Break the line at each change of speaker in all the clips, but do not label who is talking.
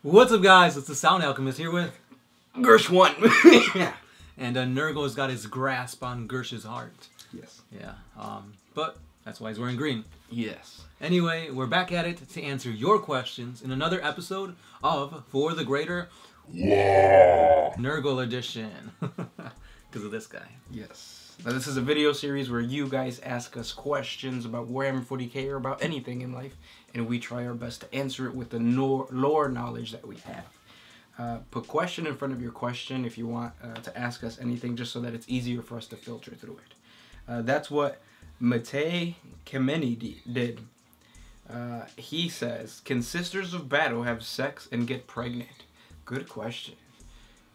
What's up, guys? It's the Sound Alchemist here with
Gersh1.
yeah, and Nurgle's got his grasp on Gersh's heart.
Yes.
Yeah, but that's why he's wearing green.
Yes.
Anyway, we're back at it to answer your questions in another episode of For the Greater Nurgle Edition. Because of this guy.
Yes. Now this is a video series where you guys ask us questions about Warhammer 40K or about anything in life, and we try our best to answer it with the lore knowledge that we have. Put question in front of your question if you want to ask us anything, just so that it's easier for us to filter through it. That's what Matei Kemeni did. He says, can Sisters of Battle have sex and get pregnant? Good question.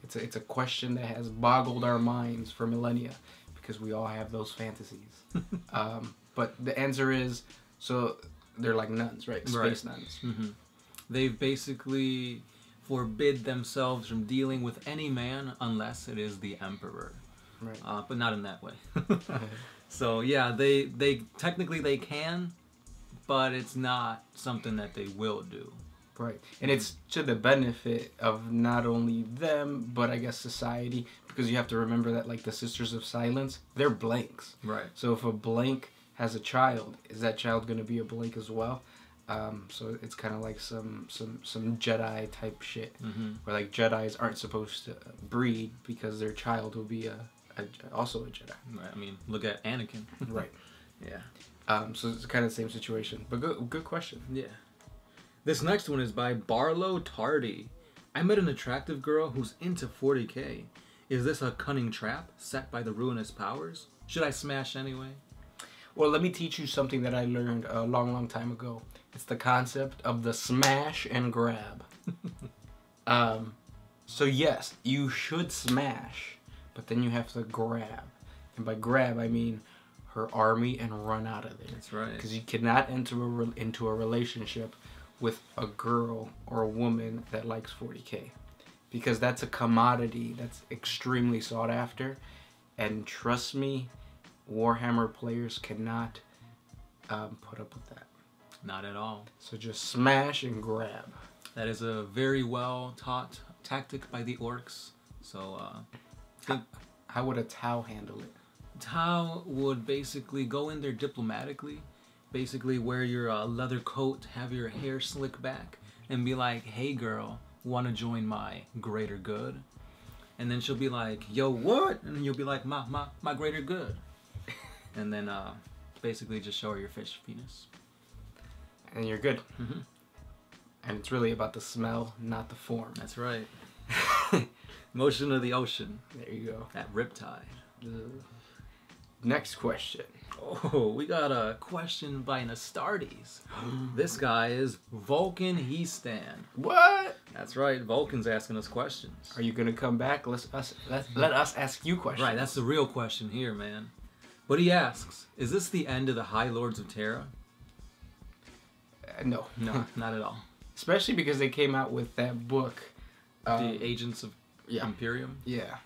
It's a question that has boggled our minds for millennia, because we all have those fantasies. But the answer is, so they're like nuns, right? Space nuns.
Mm-hmm. They've basically forbid themselves from dealing with any man unless it is the emperor.
Right.
But not in that way. So yeah, they technically they can, but it's not something that they will do.
Right. And it's to the benefit of not only them, but I guess society, because you have to remember that, like, the Sisters of Silence, they're blanks.
Right.
So if a blank has a child, is that child going to be a blank as well? So it's kind of like some Jedi type shit, where, like, Jedis aren't supposed to breed because their child will be also a Jedi.
Right. I mean, look at Anakin.
Right.
Yeah.
So it's kind of the same situation. But good question.
Yeah. This next one is by Barlow Tardy. I met an attractive girl who's into 40K. Is this a cunning trap set by the ruinous powers? Should I smash anyway?
Well, let me teach you something that I learned a long time ago. It's the concept of the smash and grab. So yes, you should smash, but then you have to grab. And by grab, I mean her army and run out of there.
That's right.
Because you cannot enter into a relationship with a girl or a woman that likes 40K. Because that's a commodity that's extremely sought after. And trust me, Warhammer players cannot put up with that.
Not at all.
So just smash and grab.
That is a very well taught tactic by the orcs. So,
how would a Tau handle it?
Tau would basically go in there diplomatically. Basically wear your leather coat, have your hair slick back, and be like, hey girl, want to join my greater good? And then she'll be like, yo, what? And then you'll be like, my greater good. And then basically just show her your fish penis.
And you're good. And it's really about the smell, not the form.
That's right. Motion of the ocean.
There you go.
That riptide.
Next question.
Oh, we got a question by an Astartes. This guy is Vulcan Heastan.
What?
That's right. Vulcan's asking us questions.
Are you gonna come back? Let us ask you questions.
Right. That's the real question here, man. But he asks, is this the end of the High Lords of Terra?
No.
No, not at all.
Especially because they came out with that book.
The Agents of Imperium?
Yeah.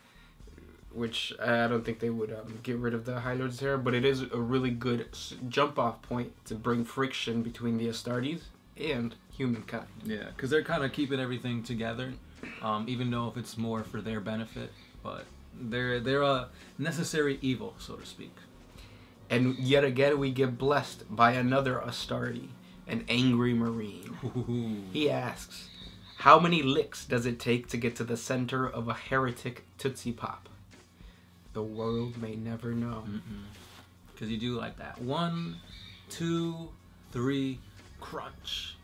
Which I don't think they would get rid of the High Lords of Terra, but it is a really good jump-off point to bring friction between the Astartes and humankind.
Yeah, because they're kind of keeping everything together, even though if it's more for their benefit, but they're a necessary evil, so to speak.
And yet again, we get blessed by another Astarte, an angry Marine.
Ooh.
He asks, how many licks does it take to get to the center of a heretic Tootsie Pop? The world may never know.
Because you do like that. 1, 2, 3, crunch.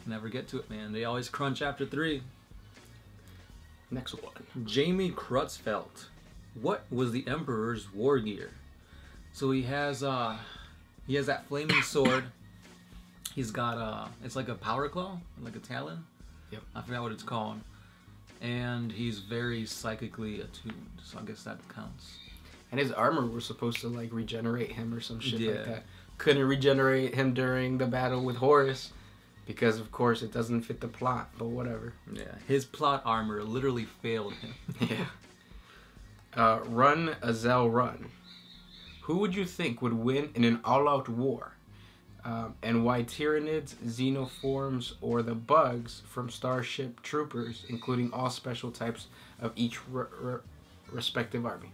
Never get to it, man. They always crunch after 3.
Next one.
Jamie Krutzfelt. What was the Emperor's war gear? So he has that flaming sword. He's got it's like a power claw, like a talon.
Yep.
I forgot what it's called. And he's very psychically attuned, so I guess that counts.
And his armor was supposed to, like, regenerate him or some shit like that. Couldn't regenerate him during the battle with Horus because, of course, it doesn't fit the plot, but whatever.
Yeah, his plot armor literally failed him.
Yeah. Run, Azel, run. Who would you think would win in an all-out war? And why Tyranids, Xenoforms, or the bugs from Starship Troopers, including all special types of each respective army.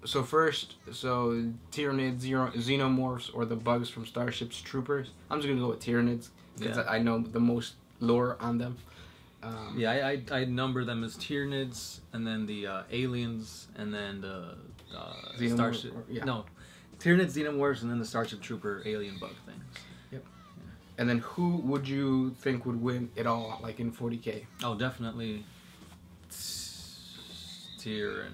So Tyranids, Xenomorphs, or the bugs from Starship's Troopers. I'm just gonna go with Tyranids because I know the most lore on them.
I number them as Tyranids, and then the aliens, and then the Starship. No, Tyranids, Xenomorphs, and then the Starship Trooper alien bug things.
Yep. Yeah. And then who would you think would win it all, like in 40K?
Oh, definitely Tyranids.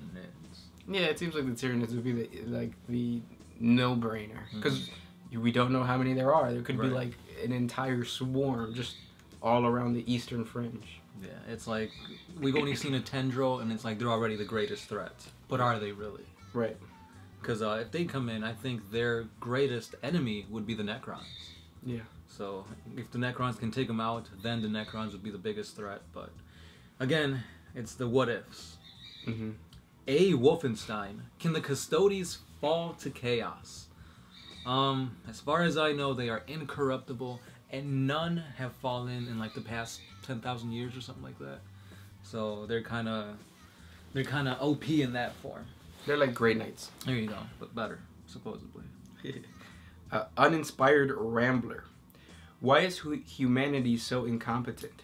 Yeah, it seems like the Tyranids would be the no-brainer because we don't know how many there are. There could be like an entire swarm just all around the eastern fringe.
Yeah, it's like we've only seen a tendril, and it's like they're already the greatest threat. But are they really?
Right.
Because if they come in, I think their greatest enemy would be the Necrons.
Yeah.
So if the Necrons can take them out, then the Necrons would be the biggest threat. But again, it's the what ifs.
Mm-hmm.
A. Wolfenstein. Can the Custodes fall to chaos? As far as I know, they are incorruptible, and none have fallen in like the past 10,000 years or something like that. So they're kind of OP in that form.
They're like Grey Knights.
There you go, but better, supposedly.
Uninspired Rambler. Why is humanity so incompetent?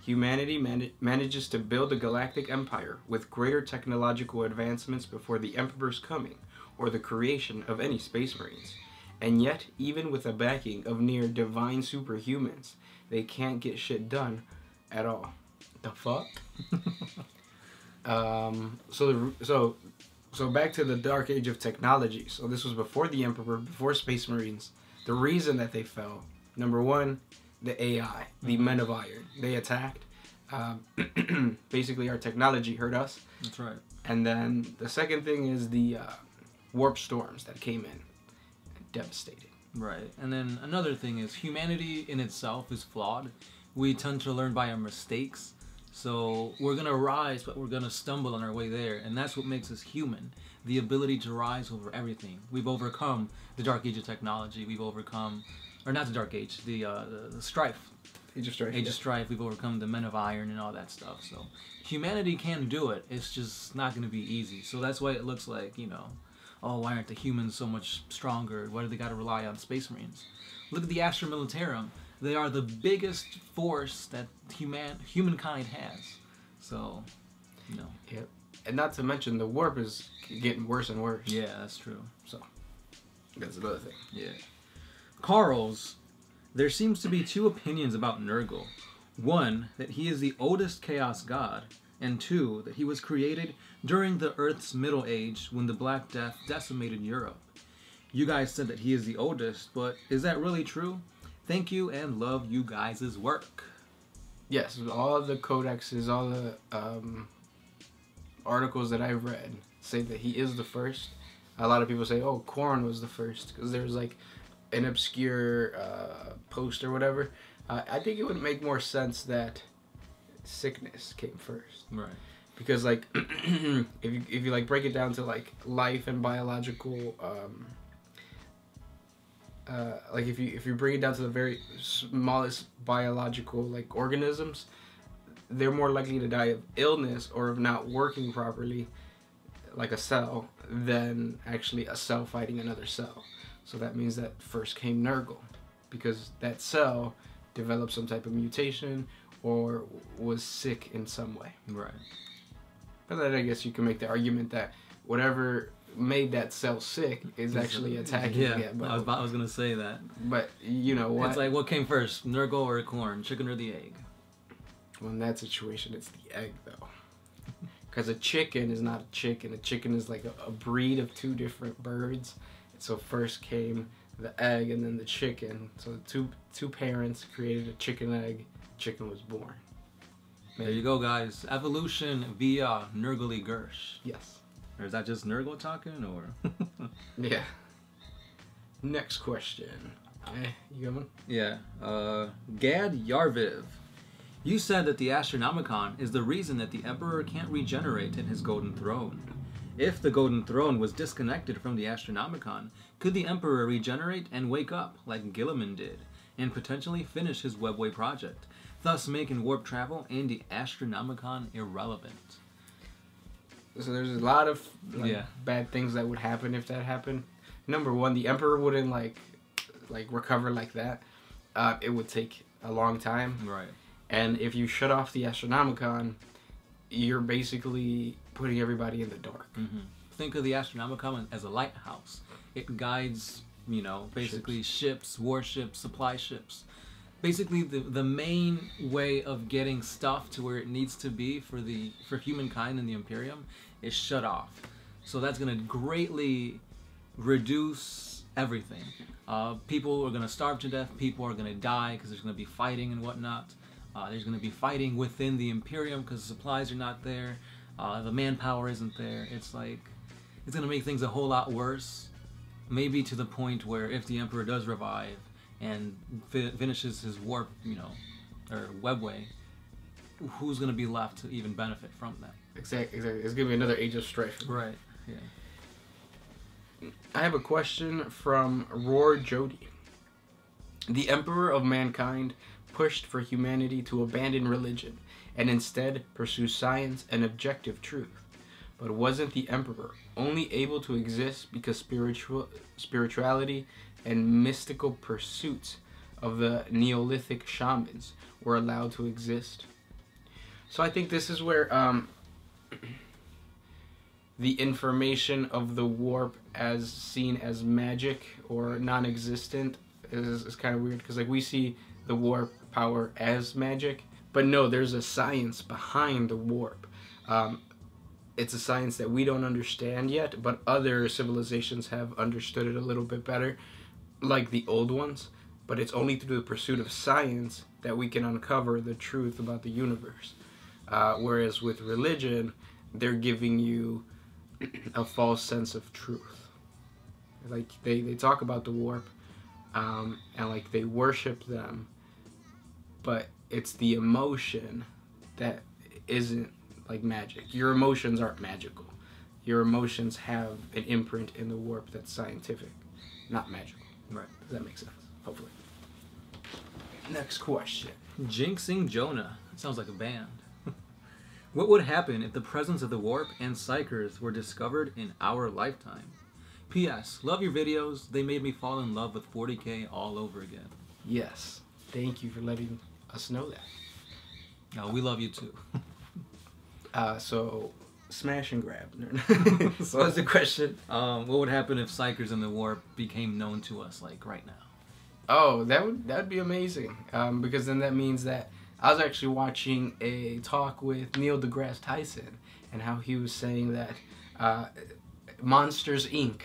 Humanity manages to build a galactic empire with greater technological advancements before the Emperor's coming, or the creation of any space marines. And yet, even with the backing of near divine superhumans, they can't get shit done at all. The fuck? So back to the dark age of technology. So this was before the Emperor, before Space Marines. The reason that they fell, number one, the AI, the Men of Iron. They attacked. Basically, our technology hurt us.
That's right.
And then the second thing is the warp storms that came in and devastated.
Right. And then another thing is humanity in itself is flawed. We tend to learn by our mistakes. So we're going to rise, but we're going to stumble on our way there. And that's what makes us human. The ability to rise over everything. We've overcome the dark age of technology. We've overcome, or not the dark age, the strife.
Age of Strife.
Age of Strife. We've overcome the Men of Iron and all that stuff. So humanity can do it. It's just not going to be easy. So that's why it looks like, oh, why aren't the humans so much stronger? Why do they got to rely on Space Marines? Look at the Astra Militarum. They are the biggest force that humankind has. So,
Yeah. And not to mention, the warp is getting worse and worse.
Yeah, that's true.
So, that's another thing.
Yeah. Carl's, there seems to be two opinions about Nurgle. One, that he is the oldest Chaos God. And two, that he was created during the Earth's Middle Age when the Black Death decimated Europe. You guys said that he is the oldest, but is that really true? Thank you and love you guys' work.
Yes, all the codexes, all the articles that I've read say that he is the first. A lot of people say, oh, Korn was the first, because there's like an obscure post or whatever. I think it would make more sense that sickness came first.
Right.
Because like, if you like break it down to like life and biological, like if you bring it down to the very smallest biological like organisms, they're more likely to die of illness or of not working properly, like a cell, than actually a cell fighting another cell. So that means that first came Nurgle, because that cell developed some type of mutation or was sick in some way.
Right.
But then I guess you can make the argument that whatever made that cell sick is actually attacking it.
But I was gonna say that.
But you know what?
It's like, what came first, Nurgle or Korn, chicken or the egg?
Well, in that situation, it's the egg, though. Because a chicken is not a chicken. A chicken is like a breed of two different birds. So first came the egg and then the chicken. So the two parents created a chicken egg. Chicken was born.
There you go, guys. Evolution via Nurgly Gersh.
Yes.
Or is that just Nurgle talking, or?
Yeah. Next question. You going?
Yeah. Gad Yarviv. You said that the Astronomicon is the reason that the Emperor can't regenerate in his golden throne. If the Golden Throne was disconnected from the Astronomicon, could the Emperor regenerate and wake up like Gilliman did, and potentially finish his Webway project, thus making warp travel and the Astronomicon irrelevant?
So there's a lot of bad things that would happen if that happened. Number one, the Emperor wouldn't like recover like that. It would take a long time.
Right.
And if you shut off the Astronomicon, you're basically putting everybody in the dark.
Mm-hmm. Think of the Astronomicon as a lighthouse. It guides, basically ships, warships, supply ships. Basically, the main way of getting stuff to where it needs to be for humankind and the Imperium is shut off. So that's going to greatly reduce everything. People are going to starve to death. People are going to die because there's going to be fighting and whatnot. There's going to be fighting within the Imperium because the supplies are not there. The manpower isn't there. It's going to make things a whole lot worse. Maybe to the point where if the Emperor does revive and finishes his warp, or webway, who's going to be left to even benefit from that?
Exactly. It's going to be another Age of Strife.
Right. Yeah.
I have a question from Roar Jody. The Emperor of Mankind pushed for humanity to abandon religion and instead pursue science and objective truth. But wasn't the Emperor only able to exist because spirituality and mystical pursuits of the Neolithic shamans were allowed to exist? So I think this is where the information of the warp as seen as magic or non-existent is kind of weird, because we see the warp power as magic, but no, there's a science behind the warp. It's a science that we don't understand yet, but other civilizations have understood it a little bit better, like the old ones. But it's only through the pursuit of science that we can uncover the truth about the universe. Whereas with religion, they're giving you a false sense of truth. They talk about the warp, and they worship them, but it's the emotion that isn't like magic. Your emotions aren't magical. Your emotions have an imprint in the warp that's scientific, not magical.
Right.
Does that make sense? Hopefully. Next question.
Jinxing Jonah. Sounds like a band. What would happen if the presence of the warp and psychers were discovered in our lifetime? P.S. Love your videos. They made me fall in love with 40K all over again.
Yes. Thank you for letting us know that.
No, we love you too.
So, smash and grab. So what's the question?
What would happen if psychers in the warp became known to us, right now?
Oh, that'd be amazing. Because then that means that I was actually watching a talk with Neil deGrasse Tyson, and how he was saying that Monsters Inc.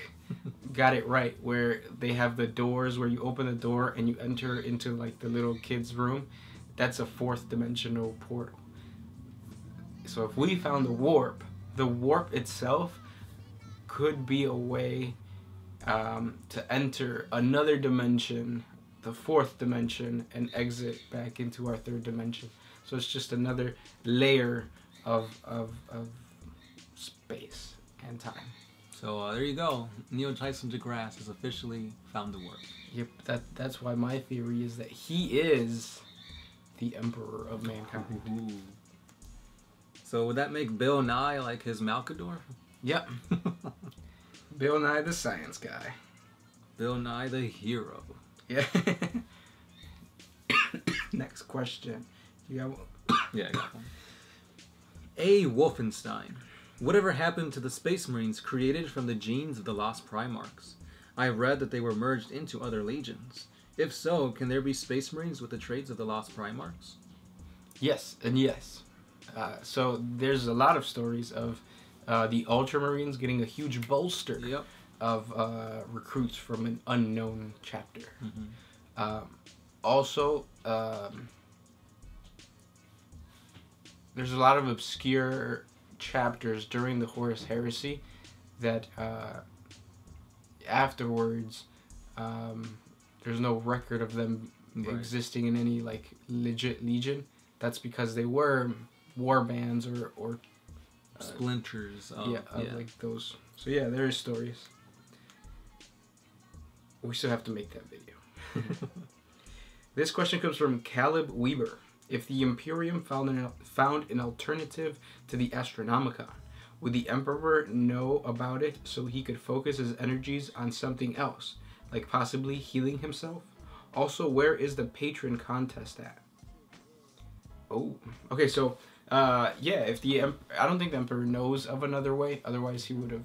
got it right, where they have the doors where you open the door and you enter into the little kid's room. That's a fourth dimensional portal. So if we found the warp itself could be a way to enter another dimension, the fourth dimension, and exit back into our third dimension. So it's just another layer of space and time.
So there you go. Neil Tyson deGrasse has officially found the warp.
Yep, that's why my theory is that he is the Emperor of Mankind.
Ooh. So would that make Bill Nye like his Malkador?
Yep. Bill Nye the science guy.
Bill Nye the hero.
Yeah. Next question. You got one?
Yeah, I got one. A. Wolfenstein. Whatever happened to the Space Marines created from the genes of the Lost Primarchs? I read that they were merged into other legions. If so, can there be Space Marines with the traits of the Lost Primarchs?
Yes, and yes. So there's a lot of stories of the Ultramarines getting a huge bolster of recruits from an unknown chapter. Mm-hmm. Also, there's a lot of obscure chapters during the Horus Heresy that afterwards there's no record of them existing in any legit legion. That's because they were war bands or
splinters. Of,
like those. So yeah, there is stories. We still have to make that video. This question comes from Caleb Weber. If the Imperium found an alternative to the Astronomicon, would the Emperor know about it so he could focus his energies on something else, like possibly healing himself? Also, where is the patron contest at? Oh, okay, so, yeah, if the I don't think the Emperor knows of another way, otherwise he would have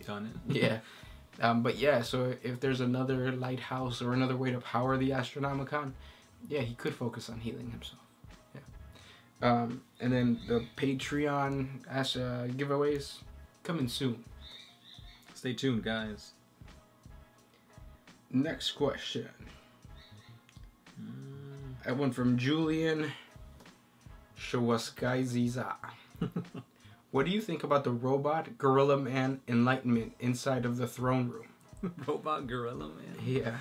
done it.
Yeah. But yeah, so if there's another lighthouse or another way to power the Astronomicon, yeah, he could focus on healing himself. Yeah. And then the Patreon giveaways coming soon.
Stay tuned, guys.
Next question. That one from Julian Shawaskaiziza. What do you think about the robot Gorilla Man enlightenment inside of the throne room?
Robot Gorilla Man?
Yeah.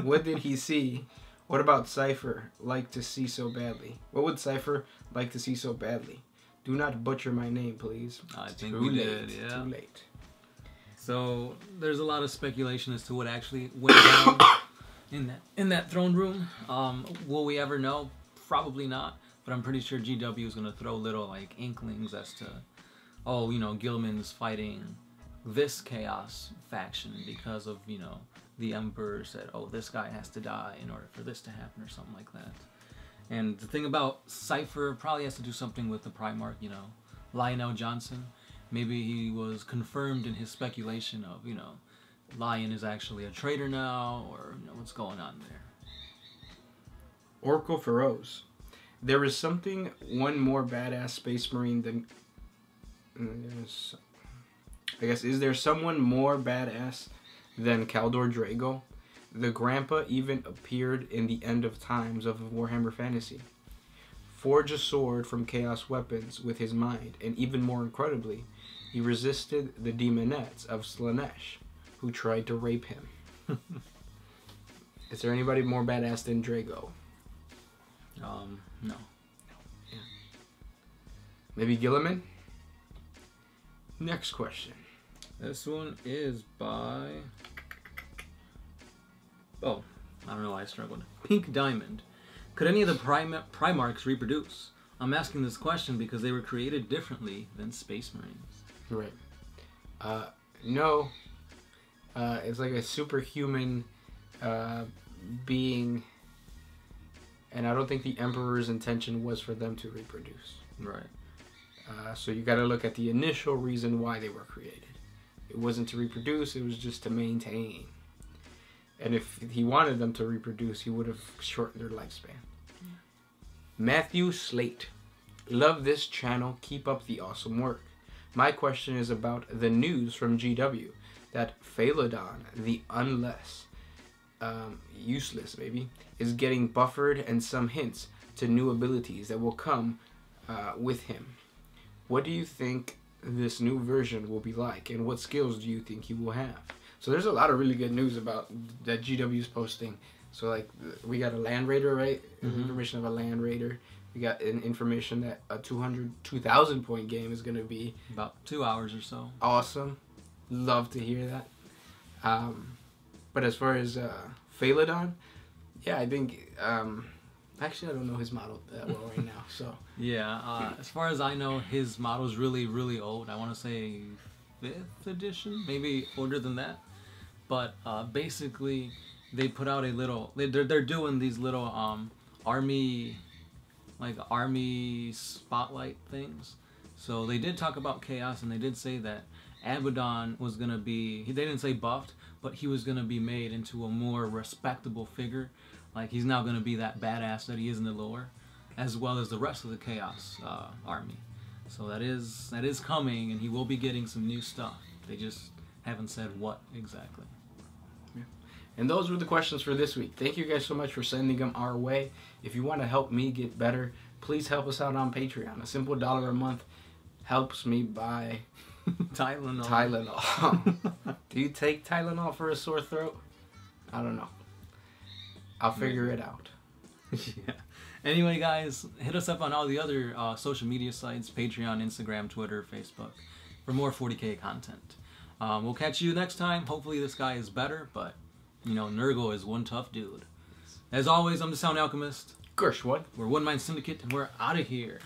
What did he see? What about Cypher like to see so badly? What would Cypher like to see so badly? Do not butcher my name, please.
I think we did, yeah.
Too late.
So there's a lot of speculation as to what actually went down in that throne room. Will we ever know? Probably not. But I'm pretty sure GW is gonna throw little like inklings as to, oh, you know, Gilman's fighting this chaos faction because of, you know, the Emperor said, oh, this guy has to die in order for this to happen or something like that. And the thing about Cypher probably has to do something with the Primarch, you know, Lionel Johnson. Maybe he was confirmed in his speculation of, you know, Lion is actually a traitor now, or, you know, what's going on there.
Oracle Feroz. There is something one more badass Space Marine than... I guess, is there someone more badass than Kaldor Drago? The Grandpa even appeared in the End of Times of Warhammer Fantasy. Forge a sword from Chaos Weapons with his mind, and even more incredibly, he resisted the demonettes of Slanesh, who tried to rape him. Is there anybody more badass than Drago?
No.
Yeah. Maybe Gilliman? Next question.
This one is by... Oh, I don't know why I struggled. Pink Diamond. Could any of the Primarchs reproduce? I'm asking this question because they were created differently than Space Marines.
Right. No. It's like a superhuman being, and I don't think the Emperor's intention was for them to reproduce.
Right.
So you got to look at the initial reason why they were created. It wasn't to reproduce, it was just to maintain. And if he wanted them to reproduce, he would have shortened their lifespan. Yeah. Matthew Slate. Love this channel. Keep up the awesome work. My question is about the news from GW that Phalodon, the unless, useless maybe, is getting buffered, and some hints to new abilities that will come with him. What do you think this new version will be like, and what skills do you think he will have? So there's a lot of really good news about that GW is posting. So like we got a Land Raider, right? Mm-hmm. Information of a Land Raider. We got information that a 2,000 point game is going to be
about 2 hours or so.
Awesome. Love to hear that. But as far as Phalodon, yeah, I think actually I don't know his model that well right now. So
yeah, as far as I know, his model's really, really old. I want to say 5th edition, maybe older than that. But basically, they put out a little. They're doing these little army spotlight things. So they did talk about chaos, and they did say that Abaddon was gonna be. They didn't say buffed, but he was gonna be made into a more respectable figure. Like he's now gonna be that badass that he is in the lore, as well as the rest of the Chaos army. So that is coming, and he will be getting some new stuff. They just haven't said what exactly.
Yeah. And those were the questions for this week. Thank you guys so much for sending them our way. If you want to help me get better, please help us out on Patreon. A simple $1 a month helps me buy Tylenol. Do you take Tylenol for a sore throat? I don't know. I'll figure it out.
Yeah. Anyway, guys, hit us up on all the other social media sites, Patreon, Instagram, Twitter, Facebook, for more 40K content. We'll catch you next time. Hopefully this guy is better, but, you know, Nurgle is one tough dude. As always, I'm the Sound Alchemist.
Gershwood.
We're One Mind Syndicate, and we're out of here.